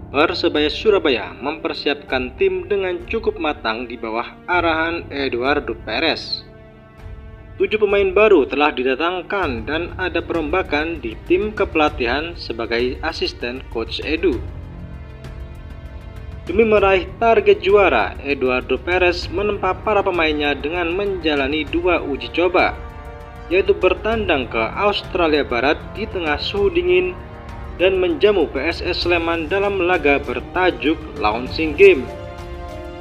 Persebaya Surabaya mempersiapkan tim dengan cukup matang di bawah arahan Eduardo Perez. 7 pemain baru telah didatangkan dan ada perombakan di tim kepelatihan sebagai asisten Coach Edu. Demi meraih target juara, Eduardo Perez menempa para pemainnya dengan menjalani 2 uji coba, yaitu bertandang ke Australia Barat di tengah suhu dingin dan menjamu PSS Sleman dalam laga bertajuk Launching Game.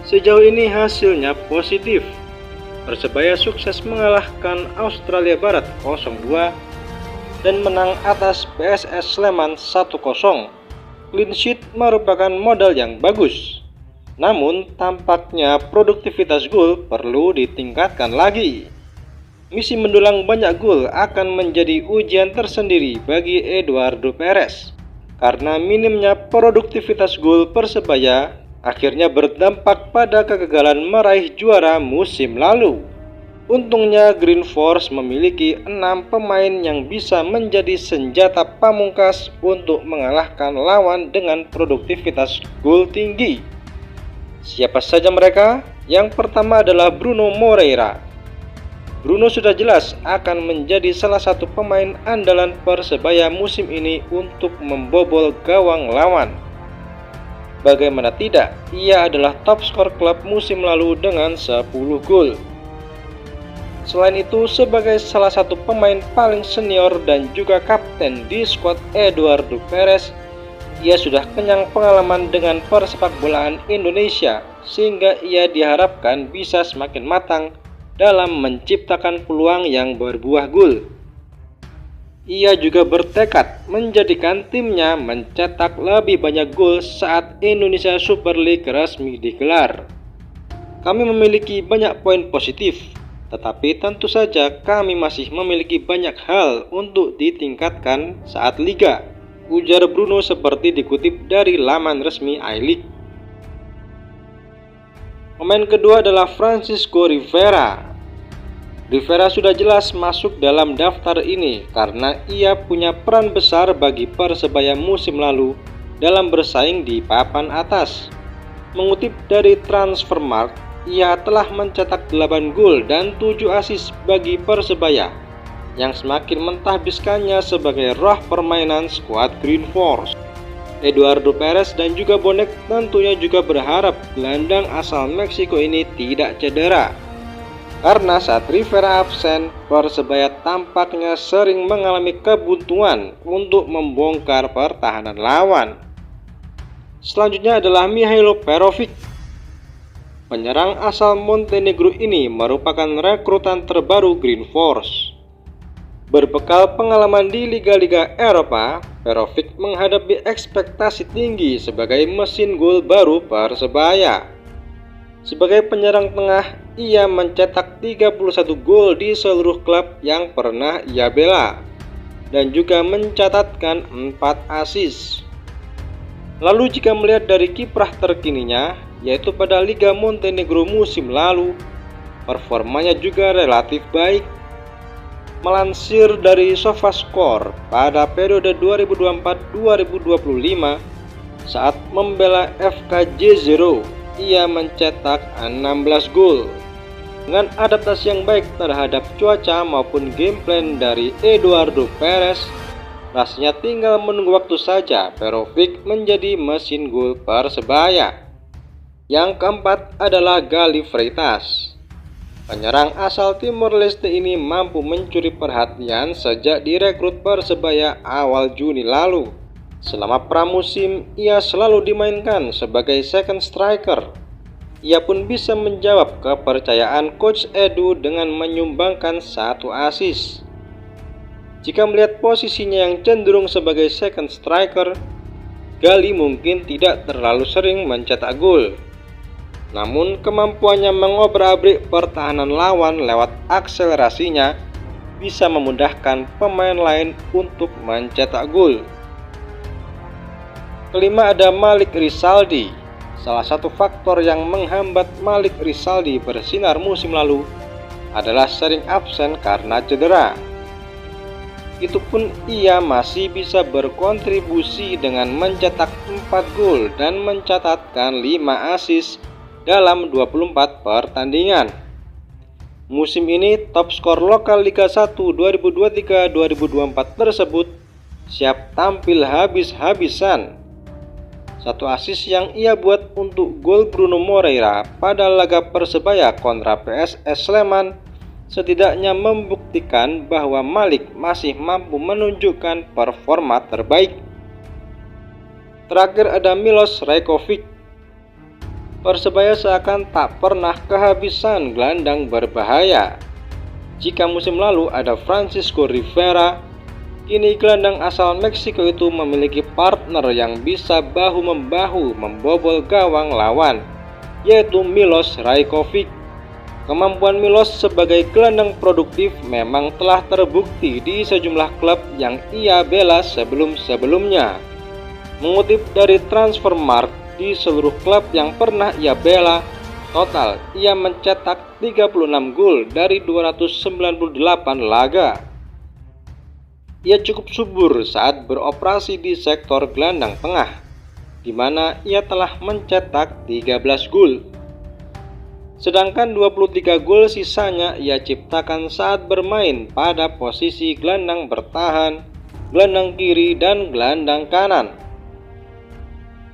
Sejauh ini hasilnya positif. Persebaya sukses mengalahkan Australia Barat 0-2 dan menang atas PSS Sleman 1-0. Clean sheet merupakan modal yang bagus. Namun tampaknya produktivitas gol perlu ditingkatkan lagi. Misi mendulang banyak gol akan menjadi ujian tersendiri bagi Eduardo Perez, karena minimnya produktivitas gol Persebaya akhirnya berdampak pada kegagalan meraih juara musim lalu. Untungnya Green Force memiliki 6 pemain yang bisa menjadi senjata pamungkas untuk mengalahkan lawan dengan produktivitas gol tinggi. Siapa saja mereka? Yang pertama adalah Bruno Moreira. Bruno sudah jelas akan menjadi salah satu pemain andalan Persebaya musim ini untuk membobol gawang lawan. Bagaimana tidak, ia adalah top skor klub musim lalu dengan 10 gol. Selain itu, sebagai salah satu pemain paling senior dan juga kapten di skuad Eduardo Perez, ia sudah kenyang pengalaman dengan persepakbolaan Indonesia, sehingga ia diharapkan bisa semakin matang dalam menciptakan peluang yang berbuah gol. Ia juga bertekad menjadikan timnya mencetak lebih banyak gol saat Indonesia Super League resmi digelar. Kami memiliki banyak poin positif, tetapi tentu saja kami masih memiliki banyak hal untuk ditingkatkan saat liga, ujar Bruno seperti dikutip dari laman resmi I-League. Pemain kedua adalah Francisco Rivera. Rivera sudah jelas masuk dalam daftar ini karena ia punya peran besar bagi Persebaya musim lalu dalam bersaing di papan atas. Mengutip dari Transfermarkt, ia telah mencetak 8 gol dan 7 assist bagi Persebaya, yang semakin mentahbiskannya sebagai roh permainan skuad Green Force. Eduardo Perez dan juga bonek tentunya juga berharap gelandang asal Meksiko ini tidak cedera, karena saat Rivera absen, Persebaya tampaknya sering mengalami kebuntuan untuk membongkar pertahanan lawan. Selanjutnya adalah Mihailo Perovic. Penyerang asal Montenegro ini merupakan rekrutan terbaru Green Force. Berbekal pengalaman di liga-liga Eropa, Perovic menghadapi ekspektasi tinggi sebagai mesin gol baru Persebaya. Sebagai penyerang tengah, ia mencetak 31 gol di seluruh klub yang pernah ia bela, dan juga mencatatkan 4 assist. Lalu jika melihat dari kiprah terkininya, yaitu pada Liga Montenegro musim lalu, performanya juga relatif baik. Melansir dari SofaScore, pada periode 2024-2025, saat membela FK Jezero, ia mencetak 16 gol. Dengan adaptasi yang baik terhadap cuaca maupun game plan dari Eduardo Perez, rasanya tinggal menunggu waktu saja Perovic menjadi mesin gol Persebaya. Yang keempat adalah Gali Freitas. Penyerang asal Timor Leste ini mampu mencuri perhatian sejak direkrut Persebaya awal Juni lalu. Selama pramusim, ia selalu dimainkan sebagai second striker. Ia pun bisa menjawab kepercayaan Coach Edu dengan menyumbangkan 1 assist. Jika melihat posisinya yang cenderung sebagai second striker, Gali mungkin tidak terlalu sering mencetak gol. Namun kemampuannya mengobrak-abrik pertahanan lawan lewat akselerasinya bisa memudahkan pemain lain untuk mencetak gol. Kelima ada Malik Rizaldi. Salah satu faktor yang menghambat Malik Rizaldi bersinar musim lalu adalah sering absen karena cedera. Itu pun ia masih bisa berkontribusi dengan mencetak 4 gol dan mencatatkan 5 assist dalam 24 pertandingan. Musim ini top skor lokal Liga 1 2023-2024 tersebut siap tampil habis-habisan. Satu assist yang ia buat untuk gol Bruno Moreira pada laga Persebaya kontra PSS Sleman setidaknya membuktikan bahwa Malik masih mampu menunjukkan performa terbaik. Terakhir ada Milos Rajkovic. Persebaya seakan tak pernah kehabisan gelandang berbahaya. Jika musim lalu ada Francisco Rivera, kini gelandang asal Meksiko itu memiliki partner yang bisa bahu-membahu membobol gawang lawan, yaitu Milos Rajkovic. Kemampuan Milos sebagai gelandang produktif memang telah terbukti di sejumlah klub yang ia bela sebelum-sebelumnya. Mengutip dari Transfermarkt, di seluruh klub yang pernah ia bela, total ia mencetak 36 gol dari 298 laga. Ia cukup subur saat beroperasi di sektor gelandang tengah, di mana ia telah mencetak 13 gol. Sedangkan 23 gol sisanya ia ciptakan saat bermain pada posisi gelandang bertahan, gelandang kiri, dan gelandang kanan.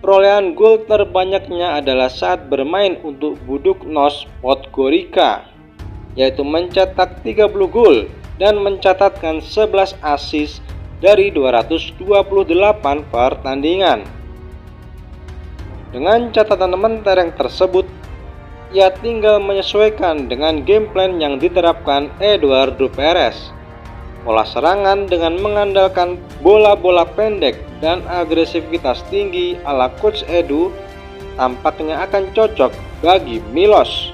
Perolehan gol terbanyaknya adalah saat bermain untuk Buduknost Podgorica, yaitu mencetak 30 gol dan mencatatkan 11 assist dari 228 pertandingan. Dengan catatan mentereng tersebut, ia tinggal menyesuaikan dengan game plan yang diterapkan Eduardo Perez. Pola serangan dengan mengandalkan bola-bola pendek dan agresivitas tinggi ala Coach Edu tampaknya akan cocok bagi Milos.